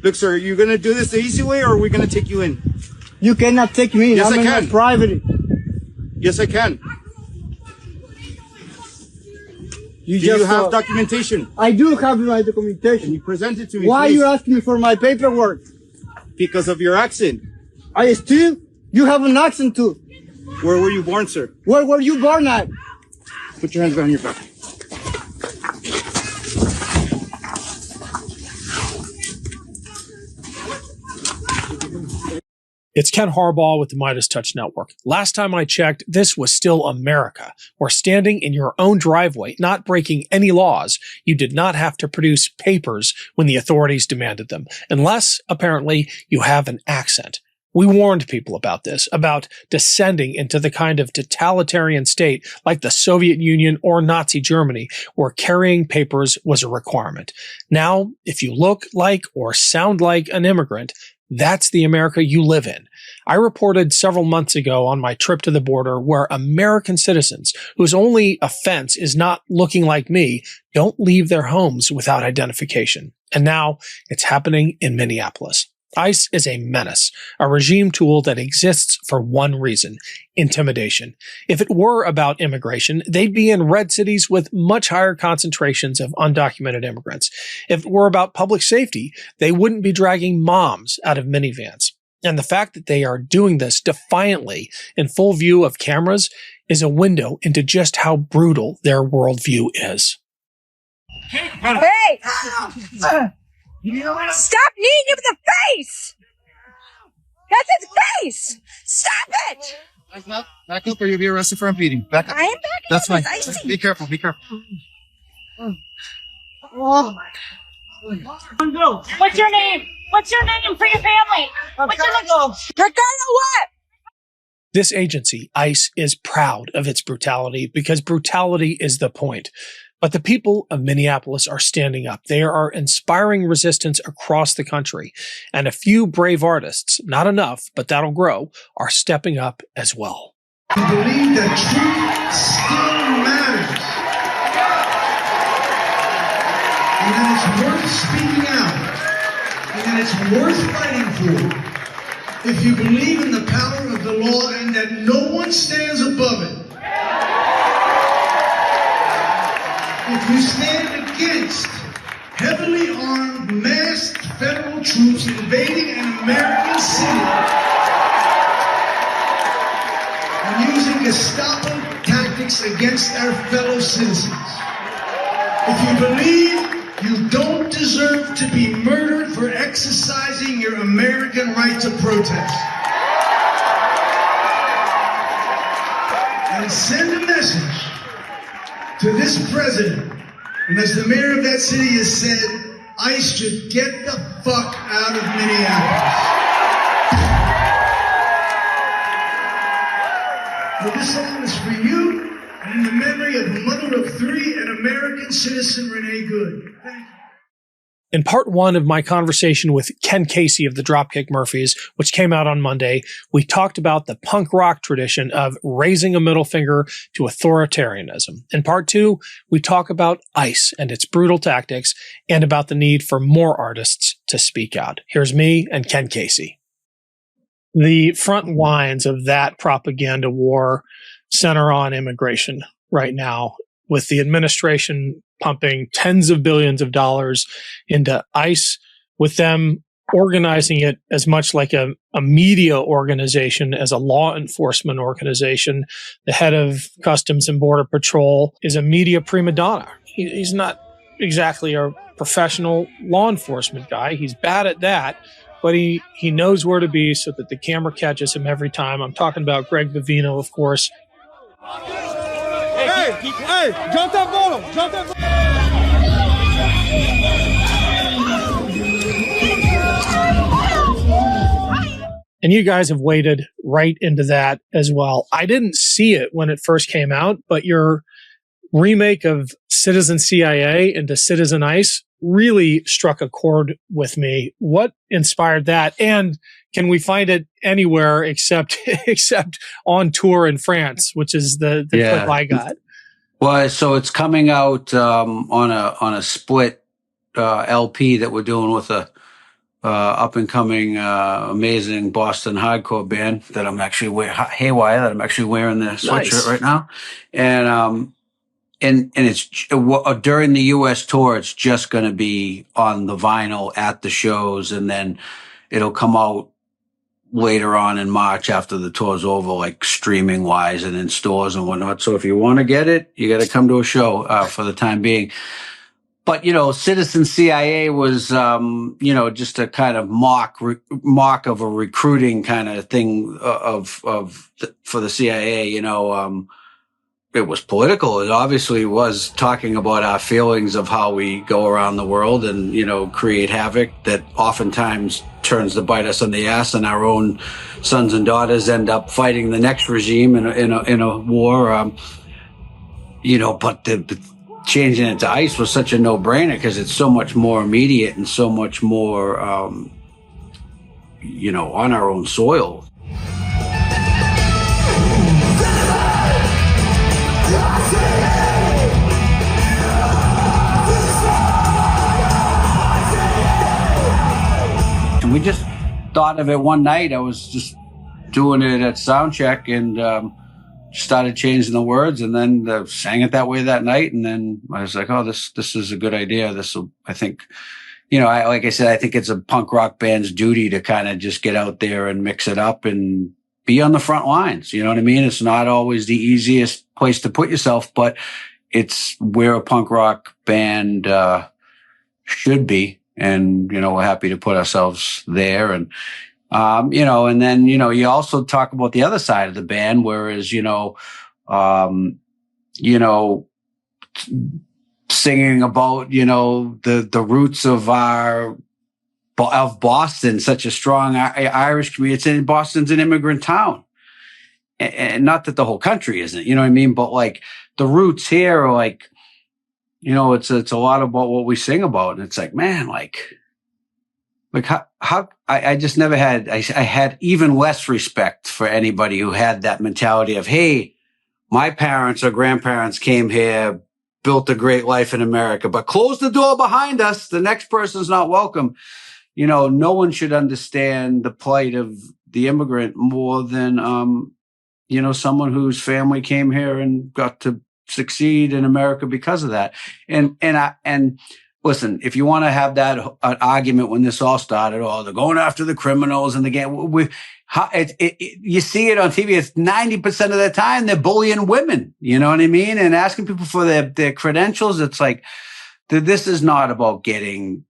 Look, sir, are you going to do this the easy way, or are we going to take you in? You cannot take me in. Yes, I'm I in can. my private. Yes, I can. Do you have documentation? I do have my Can documentation. you present it to me, Why are please? you asking me for my paperwork? Because of your accent. I still, you have an accent too. Where were you born, sir? Where were you born at? Put your hands behind your back. It's Ken Harbaugh with the MeidasTouch Network. Last time I checked, this was still America, where standing in your own driveway, not breaking any laws, you did not have to produce papers when the authorities demanded them, unless, apparently, you have an accent. We warned people about this, about descending into the kind of totalitarian state like the Soviet Union or Nazi Germany, where carrying papers was a requirement. Now, if you look like or sound like an immigrant, that's the America you live in. I reported several months ago on my trip to the border where American citizens, whose only offense is not looking like me, don't leave their homes without identification. And now it's happening in Minneapolis. ICE is a menace, a regime tool that exists for one reason: intimidation. If it were about immigration, they'd be in red cities with much higher concentrations of undocumented immigrants. If it were about public safety, they wouldn't be dragging moms out of minivans. And the fact that they are doing this defiantly in full view of cameras is a window into just how brutal their worldview is. Hey! Stop kneeing him in the face! That's his face! Stop it! Back up or you'll be arrested for impeding. Back up. I am back. That's fine. I see. Be careful, be careful. Oh. What's your name? What's your name for your family? What's your name? Ricardo, what? This agency, ICE, is proud of its brutality because brutality is the point. But the people of Minneapolis are standing up. They are inspiring resistance across the country. And a few brave artists, not enough, but that'll grow, are stepping up as well. To believe that truth still matters. And that it's worth speaking out. And that it's worth fighting for. If you believe in the power of the law and that no one stands above it. If you stand against heavily armed, masked federal troops invading an American city and using Gestapo tactics against our fellow citizens, if you believe you don't deserve to be murdered for exercising your American right to protest, and send a message to this president, and as the mayor of that city has said, ICE should get the fuck out of Minneapolis. For this song is for you, and in the memory of mother of three and American citizen Renee Good. Thank you. In part one of my conversation with Ken Casey of the Dropkick Murphys, which came out on Monday, we talked about the punk rock tradition of raising a middle finger to authoritarianism. In part two, we talk about ICE and its brutal tactics and about the need for more artists to speak out. Here's me and Ken Casey. The front lines of that propaganda war center on immigration right now, with the administration pumping tens of billions of dollars into ICE, with them organizing it as much like a media organization as a law enforcement organization. The head of Customs and Border Patrol is a media prima donna. He's not exactly a professional law enforcement guy. He's bad at that, but he knows where to be so that the camera catches him every time. I'm talking about Greg Vivino, of course. Hey, jump that photo! Jump that photo! And you guys have waded right into that as well. I didn't see it when it first came out, but your remake of Citizen CIA into Citizen ICE really struck a chord with me. What inspired that? And can we find it anywhere except on tour in France, which is the clip I got? Well, so it's coming out on a split LP that we're doing with a up and coming, amazing Boston hardcore band that I'm actually Haywire, that I'm actually wearing the sweatshirt right now. And it's during the U.S. tour, it's just going to be on the vinyl at the shows, and then it'll come out later on in March after the tour's over, like streaming wise and in stores and whatnot. So if you want to get it, you got to come to a show for the time being. But, Citizen CIA was, just a kind of mock of a recruiting kind of thing for the CIA. It was political. It obviously was talking about our feelings of how we go around the world and, create havoc that oftentimes turns to bite us on the ass, and our own sons and daughters end up fighting the next regime in a war. But changing it to ice was such a no-brainer because it's so much more immediate and so much more, on our own soil. And we just thought of it one night. I was just doing it at sound check and started changing the words, and then sang it that way that night. And then I was like, oh, this is a good idea. I think, like I said, I think it's a punk rock band's duty to kind of just get out there and mix it up and be on the front lines. You know what I mean? It's not always the easiest place to put yourself, but it's where a punk rock band should be. And, we're happy to put ourselves there. And, and then, you also talk about the other side of the band, whereas, singing about, the roots of Boston, such a strong Irish community. Boston's an immigrant town. And not that the whole country isn't, you know what I mean? But like the roots here are like, it's a lot about what we sing about. And it's like, man, like how I just never had, I had even less respect for anybody who had that mentality of, hey, my parents or grandparents came here, built a great life in America, but close the door behind us. The next person's not welcome. No one should understand the plight of the immigrant more than, someone whose family came here and got to succeed in America because of that. And listen, if you want to have that an argument when this all started, they're going after the criminals and the gang. You see it on TV. It's 90% of the time they're bullying women. You know what I mean? And asking people for their credentials. It's like, this is not about getting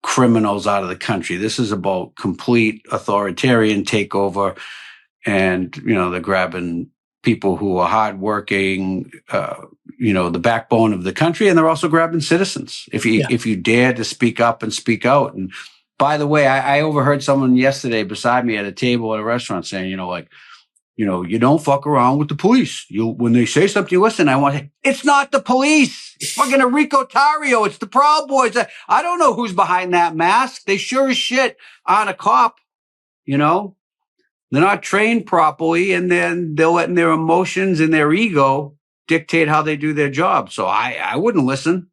criminals out of the country. This is about complete authoritarian takeover. And, they're grabbing people who are hardworking, the backbone of the country, and they're also grabbing citizens. If you dare to speak up and speak out. And by the way, I overheard someone yesterday beside me at a table at a restaurant saying, you don't fuck around with the police. When they say something, you listen. It's not the police. It's fucking Enrico Tario. It's the Proud Boys. I don't know who's behind that mask. They sure as shit aren't a cop, They're not trained properly, and then they're letting their emotions and their ego dictate how they do their job. So I wouldn't listen.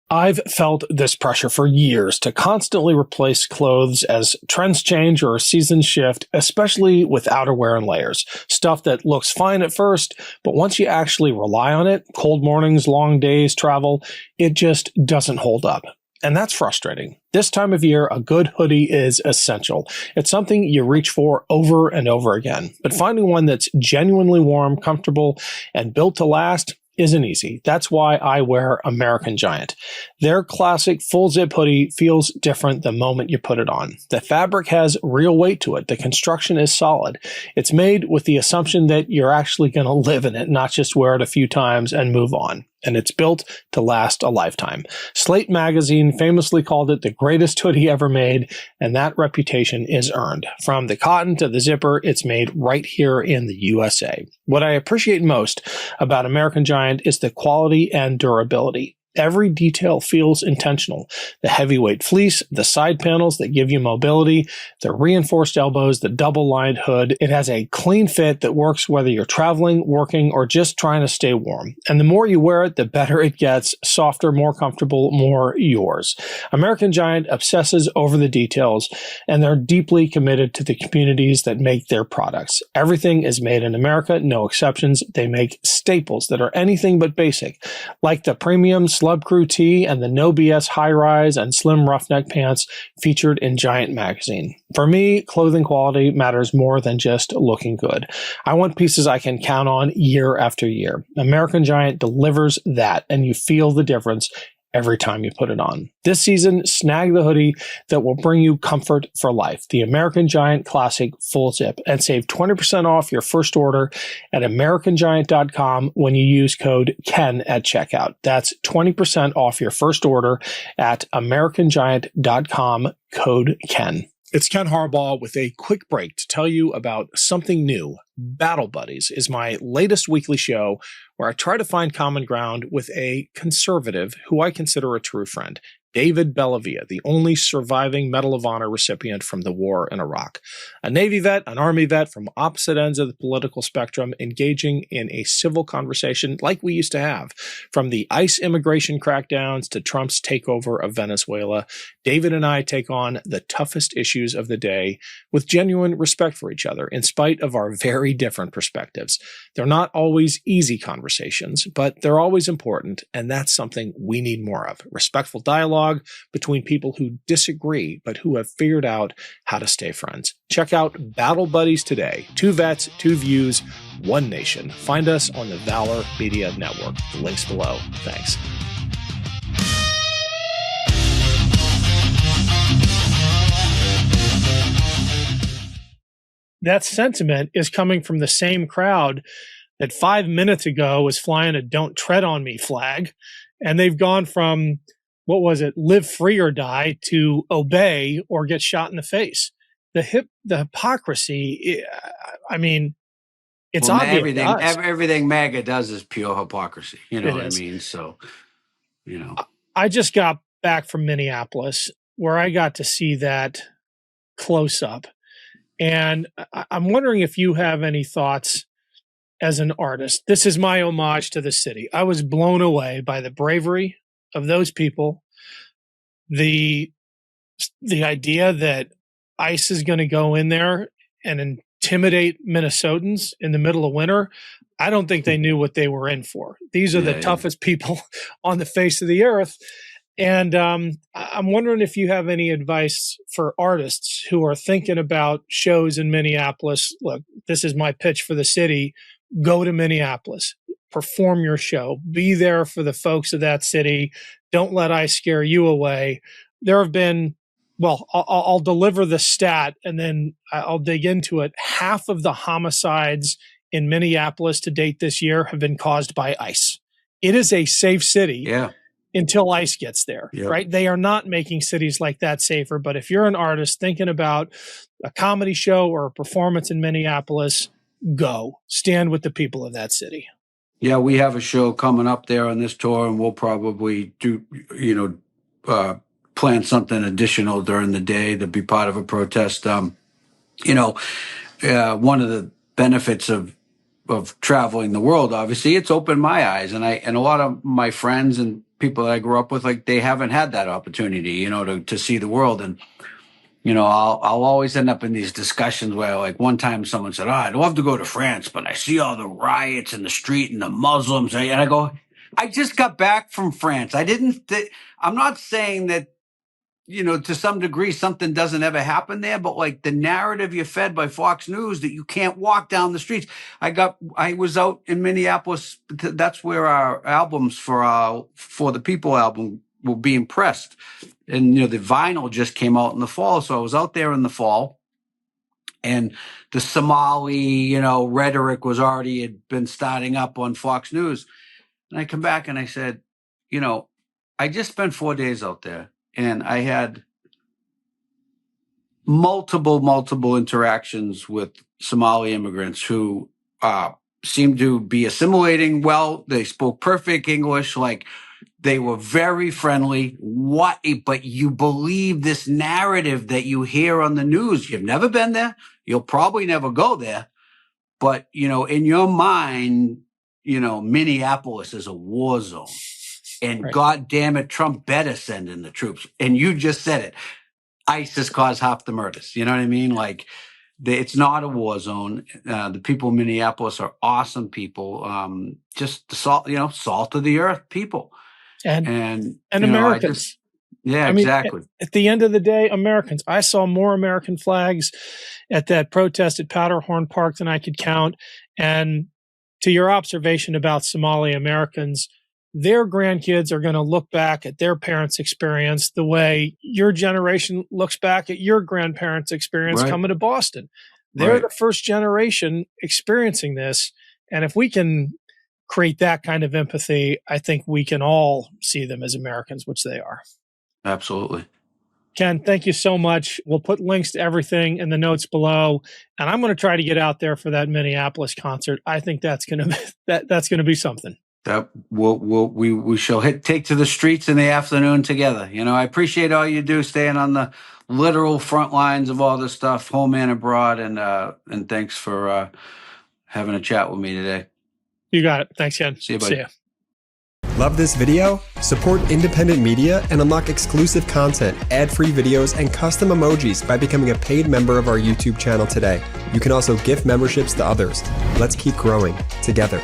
I've felt this pressure for years to constantly replace clothes as trends change or seasons shift, especially with outerwear and layers. Stuff that looks fine at first, but once you actually rely on it, cold mornings, long days, travel, it just doesn't hold up. And that's frustrating. This time of year, a good hoodie is essential. It's something you reach for over and over again. But finding one that's genuinely warm, comfortable, and built to last isn't easy. That's why I wear American Giant. Their classic full zip hoodie feels different the moment you put it on. The fabric has real weight to it. The construction is solid. It's made with the assumption that you're actually going to live in it, not just wear it a few times and move on. And it's built to last a lifetime. Slate magazine famously called it the greatest hoodie ever made, and that reputation is earned. From the cotton to the zipper, it's made right here in the USA. What I appreciate most about American Giant is the quality and durability. Every detail feels intentional. The heavyweight fleece, the side panels that give you mobility, the reinforced elbows, the double-lined hood. It has a clean fit that works whether you're traveling, working, or just trying to stay warm. And the more you wear it, the better it gets. Softer, more comfortable, more yours. American Giant obsesses over the details, and they're deeply committed to the communities that make their products. Everything is made in America, no exceptions. They make staples that are anything but basic, like the premium Slub Crew tee and the No BS high-rise and slim roughneck pants featured in Giant magazine. For me, clothing quality matters more than just looking good. I want pieces I can count on year after year. American Giant delivers that, and you feel the difference every time you put it on. This season, snag the hoodie that will bring you comfort for life, the American Giant Classic Full Zip, and save 20% off your first order at AmericanGiant.com when you use code KEN at checkout. That's 20% off your first order at AmericanGiant.com, code KEN. It's Ken Harbaugh with a quick break to tell you about something new. Battle Buddies is my latest weekly show where I try to find common ground with a conservative who I consider a true friend, David Bellavia, the only surviving Medal of Honor recipient from the war in Iraq. A Navy vet, an Army vet from opposite ends of the political spectrum, engaging in a civil conversation like we used to have. From the ICE immigration crackdowns to Trump's takeover of Venezuela, David and I take on the toughest issues of the day with genuine respect for each other, in spite of our very different perspectives. They're not always easy conversations, but they're always important, and that's something we need more of. Respectful dialogue between people who disagree, but who have figured out how to stay friends. Check out Battle Buddies today. 2 vets, 2 views, 1 nation. Find us on the Valor Media Network. The link's below. Thanks. That sentiment is coming from the same crowd that 5 minutes ago was flying a "Don't Tread on Me" flag. And they've gone from, what was it, live free or die, to obey or get shot in the face. The hypocrisy, I mean, it's obvious. Everything MAGA does is pure hypocrisy. You know what I mean? So, you know. I just got back from Minneapolis where I got to see that close up. And I'm wondering if you have any thoughts as an artist. This is my homage to the city. I was blown away by the bravery of those people. The idea that ICE is going to go in there and intimidate Minnesotans in the middle of winter, I don't think they knew what they were in for. These are the toughest people on the face of the earth. And I'm wondering if you have any advice for artists who are thinking about shows in Minneapolis. Look, this is my pitch for the city. Go to Minneapolis, perform your show, be there for the folks of that city. Don't let ICE scare you away. There have been, well, I'll deliver the stat and then I'll dig into it. Half of the homicides in Minneapolis to date this year have been caused by ICE. It is a safe city. Yeah. Until ICE gets there, right? They are not making cities like that safer. But if you're an artist thinking about a comedy show or a performance in Minneapolis, go. Stand with the people of that city. Yeah, we have a show coming up there on this tour, and we'll probably do, plan something additional during the day to be part of a protest. One of the benefits of traveling the world, obviously, it's opened my eyes, and a lot of my friends and people that I grew up with, like, they haven't had that opportunity, to see the world. And, I'll always end up in these discussions where, like, one time someone said, I'd love to go to France, but I see all the riots in the street and the Muslims. And I go, I just got back from France. I'm not saying that, to some degree, something doesn't ever happen there, but like the narrative you're fed by Fox News that you can't walk down the streets. I was out in Minneapolis. That's where our albums for the People album were being pressed. And, the vinyl just came out in the fall. So I was out there in the fall, and the Somali, rhetoric had been starting up on Fox News. And I come back and I said, I just spent 4 days out there. And I had multiple interactions with Somali immigrants who seemed to be assimilating well. They spoke perfect English. Like, They were very friendly. But you believe this narrative that you hear on the news. You've never been there. You'll probably never go there. But, in your mind, Minneapolis is a war zone. And Right. God damn it, Trump better send in the troops. And you just said it. ISIS caused half the murders. You know what I mean? Like, it's not a war zone. The people in Minneapolis are awesome people. Just the salt of the earth people. And Americans. Exactly. At the end of the day, Americans. I saw more American flags at that protest at Powderhorn Park than I could count. And to your observation about Somali Americans, their grandkids are going to look back at their parents' experience the way your generation looks back at your grandparents' experience coming to Boston. They're the first generation experiencing this. And if we can create that kind of empathy, I think we can all see them as Americans, which they are. Absolutely. Ken, thank you so much. We'll put links to everything in the notes below, and I'm going to try to get out there for that Minneapolis concert. I think that's going to be something. That we shall take to the streets in the afternoon together. I appreciate all you do, staying on the literal front lines of all this stuff, home and abroad, and thanks for having a chat with me today. You got it. Thanks, Ken. See you, buddy. See ya. Love this video? Support independent media and unlock exclusive content, ad-free videos, and custom emojis by becoming a paid member of our YouTube channel today. You can also gift memberships to others. Let's keep growing together.